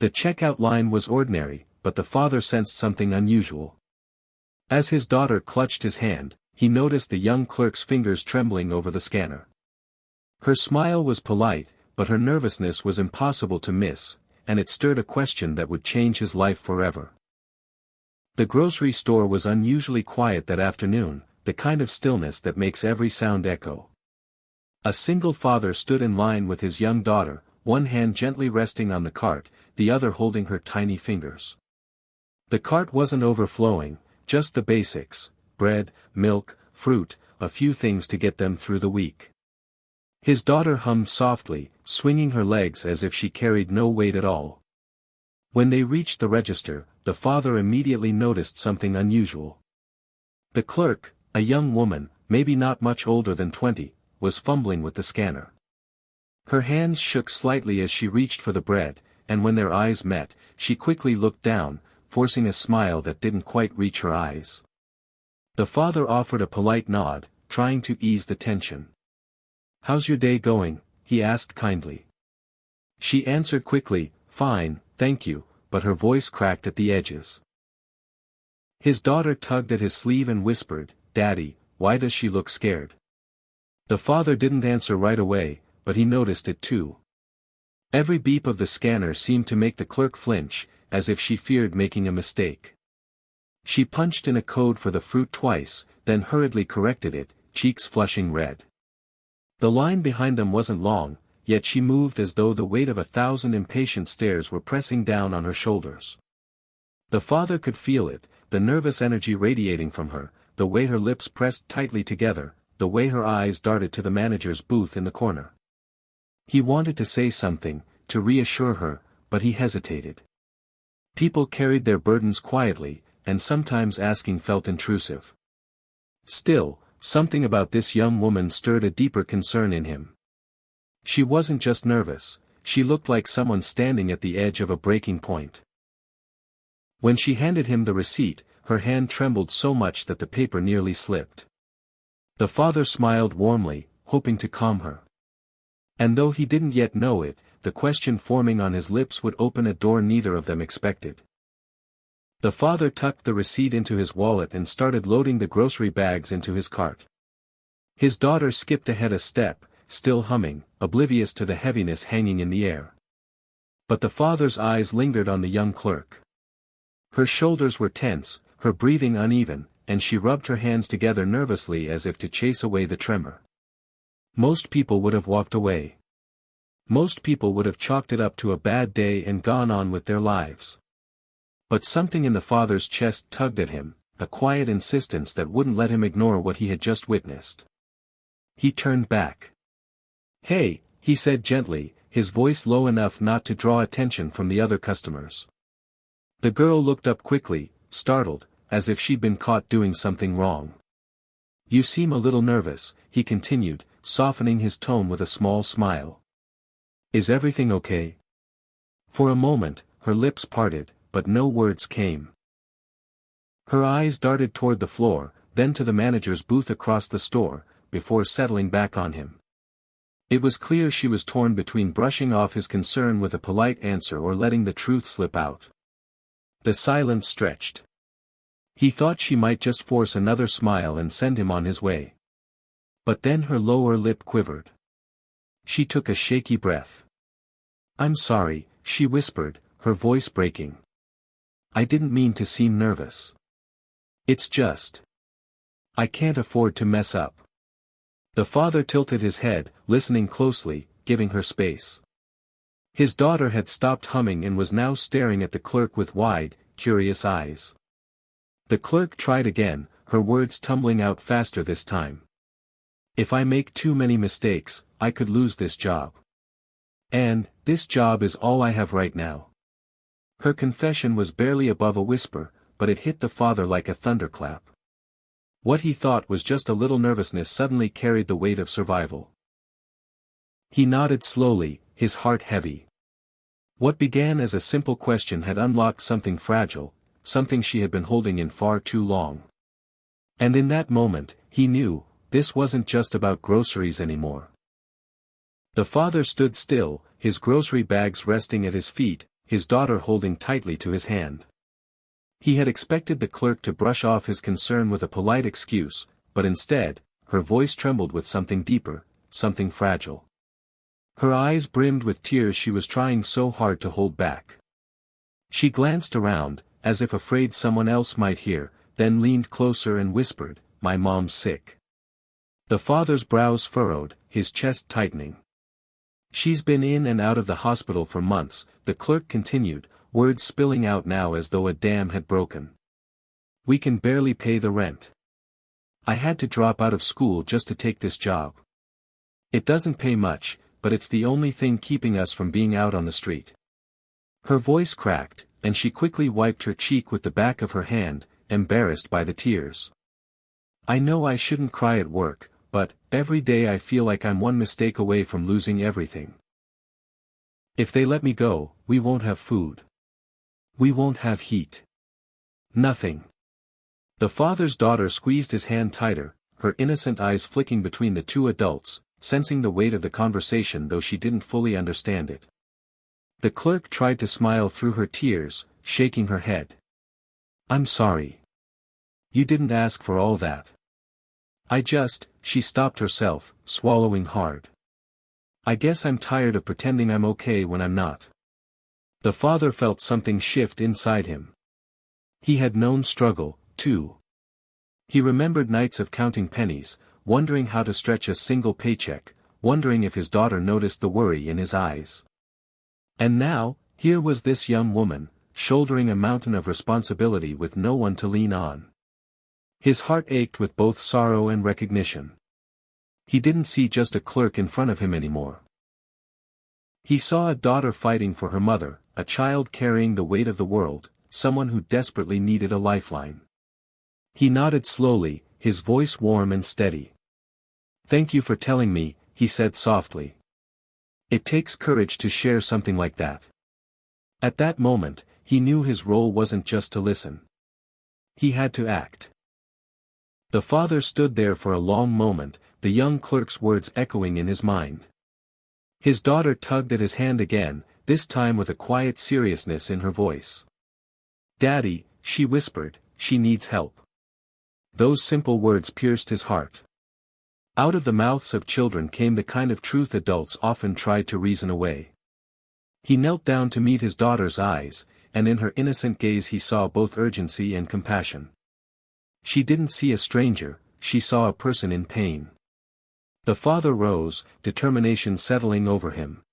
The checkout line was ordinary, but the father sensed something unusual. As his daughter clutched his hand, he noticed the young clerk's fingers trembling over the scanner. Her smile was polite, but her nervousness was impossible to miss, and it stirred a question that would change his life forever. The grocery store was unusually quiet that afternoon, the kind of stillness that makes every sound echo. A single father stood in line with his young daughter, one hand gently resting on the cart, the other holding her tiny fingers. The cart wasn't overflowing, just the basics: bread, milk, fruit, a few things to get them through the week. His daughter hummed softly, swinging her legs as if she carried no weight at all. When they reached the register, the father immediately noticed something unusual. The clerk, a young woman, maybe not much older than 20, was fumbling with the scanner. Her hands shook slightly as she reached for the bread, and when their eyes met, she quickly looked down, forcing a smile that didn't quite reach her eyes. The father offered a polite nod, trying to ease the tension. "How's your day going?" he asked kindly. She answered quickly, "Fine, thank you," but her voice cracked at the edges. His daughter tugged at his sleeve and whispered, "Daddy, why does she look scared?" The father didn't answer right away, but he noticed it too. Every beep of the scanner seemed to make the clerk flinch, as if she feared making a mistake. She punched in a code for the fruit twice, then hurriedly corrected it, cheeks flushing red. The line behind them wasn't long, yet she moved as though the weight of 1,000 impatient stares were pressing down on her shoulders. The father could feel it, the nervous energy radiating from her, the way her lips pressed tightly together, the way her eyes darted to the manager's booth in the corner. He wanted to say something, to reassure her, but he hesitated. People carried their burdens quietly, and sometimes asking felt intrusive. Still, something about this young woman stirred a deeper concern in him. She wasn't just nervous, she looked like someone standing at the edge of a breaking point. When she handed him the receipt, her hand trembled so much that the paper nearly slipped. The father smiled warmly, hoping to calm her. And though he didn't yet know it, the question forming on his lips would open a door neither of them expected. The father tucked the receipt into his wallet and started loading the grocery bags into his cart. His daughter skipped ahead a step, still humming, oblivious to the heaviness hanging in the air. But the father's eyes lingered on the young clerk. Her shoulders were tense, her breathing uneven, and she rubbed her hands together nervously as if to chase away the tremor. Most people would have walked away. Most people would have chalked it up to a bad day and gone on with their lives. But something in the father's chest tugged at him, a quiet insistence that wouldn't let him ignore what he had just witnessed. He turned back. "Hey," he said gently, his voice low enough not to draw attention from the other customers. The girl looked up quickly, startled, as if she'd been caught doing something wrong. "You seem a little nervous," he continued, softening his tone with a small smile. "Is everything okay?" For a moment, her lips parted, but no words came. Her eyes darted toward the floor, then to the manager's booth across the store, before settling back on him. It was clear she was torn between brushing off his concern with a polite answer or letting the truth slip out. The silence stretched. He thought she might just force another smile and send him on his way. But then her lower lip quivered. She took a shaky breath. "I'm sorry," she whispered, her voice breaking. "I didn't mean to seem nervous. It's just, I can't afford to mess up." The father tilted his head, listening closely, giving her space. His daughter had stopped humming and was now staring at the clerk with wide, curious eyes. The clerk tried again, her words tumbling out faster this time. "If I make too many mistakes, I could lose this job. And, this job is all I have right now." Her confession was barely above a whisper, but it hit the father like a thunderclap. What he thought was just a little nervousness suddenly carried the weight of survival. He nodded slowly, his heart heavy. What began as a simple question had unlocked something fragile, something she had been holding in far too long. And in that moment, he knew, this wasn't just about groceries anymore. The father stood still, his grocery bags resting at his feet, his daughter holding tightly to his hand. He had expected the clerk to brush off his concern with a polite excuse, but instead, her voice trembled with something deeper, something fragile. Her eyes brimmed with tears she was trying so hard to hold back. She glanced around, as if afraid someone else might hear, then leaned closer and whispered, "My mom's sick." The father's brows furrowed, his chest tightening. "She's been in and out of the hospital for months," the clerk continued, words spilling out now as though a dam had broken. "We can barely pay the rent. I had to drop out of school just to take this job. It doesn't pay much, but it's the only thing keeping us from being out on the street." Her voice cracked, and she quickly wiped her cheek with the back of her hand, embarrassed by the tears. "I know I shouldn't cry at work, but every day I feel like I'm one mistake away from losing everything. If they let me go, we won't have food. We won't have heat. Nothing." The father's daughter squeezed his hand tighter, her innocent eyes flicking between the two adults, sensing the weight of the conversation though she didn't fully understand it. The clerk tried to smile through her tears, shaking her head. "I'm sorry. You didn't ask for all that. She stopped herself, swallowing hard. "I guess I'm tired of pretending I'm okay when I'm not." The father felt something shift inside him. He had known struggle, too. He remembered nights of counting pennies, wondering how to stretch a single paycheck, wondering if his daughter noticed the worry in his eyes. And now, here was this young woman, shouldering a mountain of responsibility with no one to lean on. His heart ached with both sorrow and recognition. He didn't see just a clerk in front of him anymore. He saw a daughter fighting for her mother, a child carrying the weight of the world, someone who desperately needed a lifeline. He nodded slowly, his voice warm and steady. "Thank you for telling me," he said softly. "It takes courage to share something like that." At that moment, he knew his role wasn't just to listen. He had to act. The father stood there for a long moment, the young clerk's words echoing in his mind. His daughter tugged at his hand again, this time with a quiet seriousness in her voice. "Daddy," she whispered, "she needs help." Those simple words pierced his heart. Out of the mouths of children came the kind of truth adults often tried to reason away. He knelt down to meet his daughter's eyes, and in her innocent gaze he saw both urgency and compassion. She didn't see a stranger, she saw a person in pain. The father rose, determination settling over him.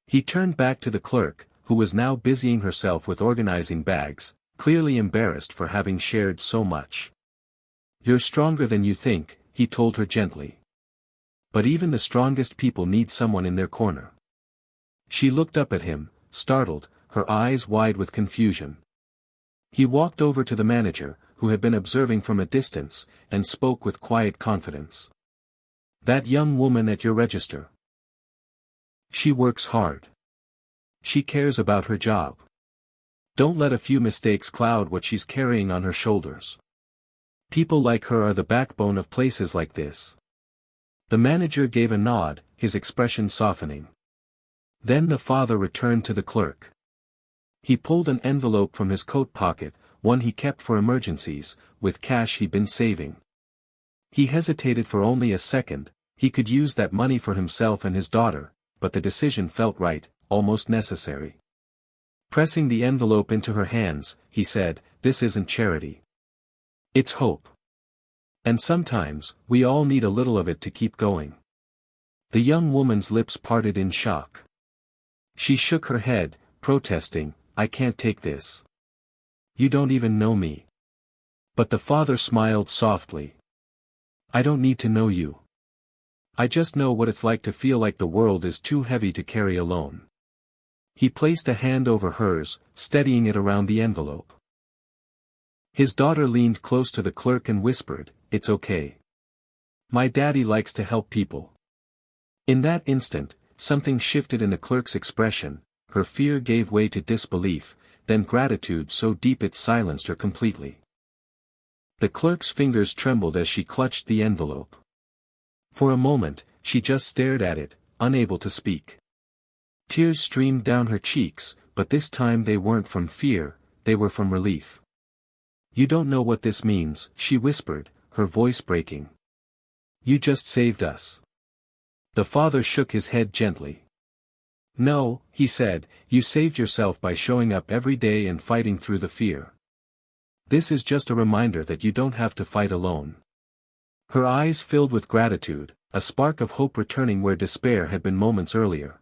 He turned back to the clerk, who was now busying herself with organizing bags, clearly embarrassed for having shared so much. "You're stronger than you think," he told her gently. "But even the strongest people need someone in their corner." She looked up at him, startled, her eyes wide with confusion. He walked over to the manager, who had been observing from a distance, and spoke with quiet confidence. "That young woman at your register. She works hard. She cares about her job. Don't let a few mistakes cloud what she's carrying on her shoulders. People like her are the backbone of places like this." The manager gave a nod, his expression softening. Then the father returned to the clerk. He pulled an envelope from his coat pocket, one he kept for emergencies, with cash he'd been saving. He hesitated for only a second, he could use that money for himself and his daughter, but the decision felt right, almost necessary. Pressing the envelope into her hands, he said, "This isn't charity. It's hope. And sometimes, we all need a little of it to keep going." The young woman's lips parted in shock. She shook her head, protesting, "I can't take this. You don't even know me." But the father smiled softly. "I don't need to know you. I just know what it's like to feel like the world is too heavy to carry alone." He placed a hand over hers, steadying it around the envelope. His daughter leaned close to the clerk and whispered, "It's okay. My daddy likes to help people." In that instant, something shifted in the clerk's expression, her fear gave way to disbelief, then gratitude so deep it silenced her completely. The clerk's fingers trembled as she clutched the envelope. For a moment, she just stared at it, unable to speak. Tears streamed down her cheeks, but this time they weren't from fear, they were from relief. "You don't know what this means," she whispered, her voice breaking. "You just saved us." The father shook his head gently. "No," he said, "you saved yourself by showing up every day and fighting through the fear. This is just a reminder that you don't have to fight alone." Her eyes filled with gratitude, a spark of hope returning where despair had been moments earlier.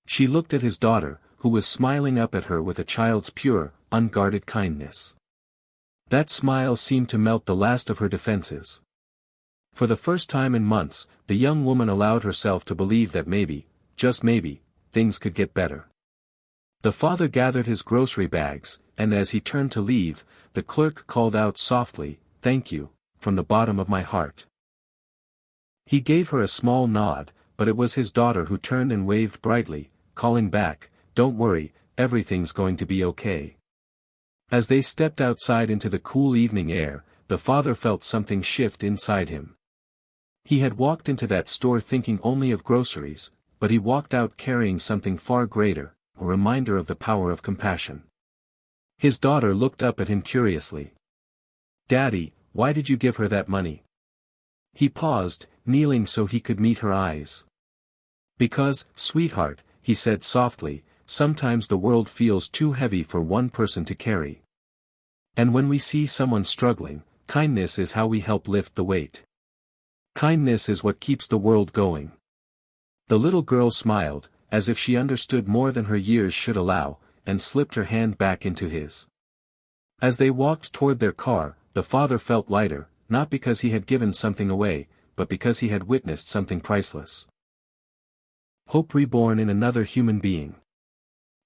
She looked at his daughter, who was smiling up at her with a child's pure, unguarded kindness. That smile seemed to melt the last of her defenses. For the first time in months, the young woman allowed herself to believe that maybe, just maybe, things could get better. The father gathered his grocery bags, and as he turned to leave, the clerk called out softly, "Thank you, from the bottom of my heart." He gave her a small nod, but it was his daughter who turned and waved brightly, calling back, "Don't worry, everything's going to be okay." As they stepped outside into the cool evening air, the father felt something shift inside him. He had walked into that store thinking only of groceries, but he walked out carrying something far greater, a reminder of the power of compassion. His daughter looked up at him curiously. "Daddy, why did you give her that money?" He paused, kneeling so he could meet her eyes. "Because, sweetheart," he said softly, "sometimes the world feels too heavy for one person to carry. And when we see someone struggling, kindness is how we help lift the weight. Kindness is what keeps the world going." The little girl smiled, as if she understood more than her years should allow, and slipped her hand back into his. As they walked toward their car, the father felt lighter, not because he had given something away, but because he had witnessed something priceless. Hope reborn in another human being.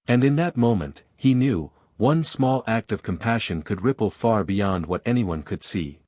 And in that moment, he knew, one small act of compassion could ripple far beyond what anyone could see.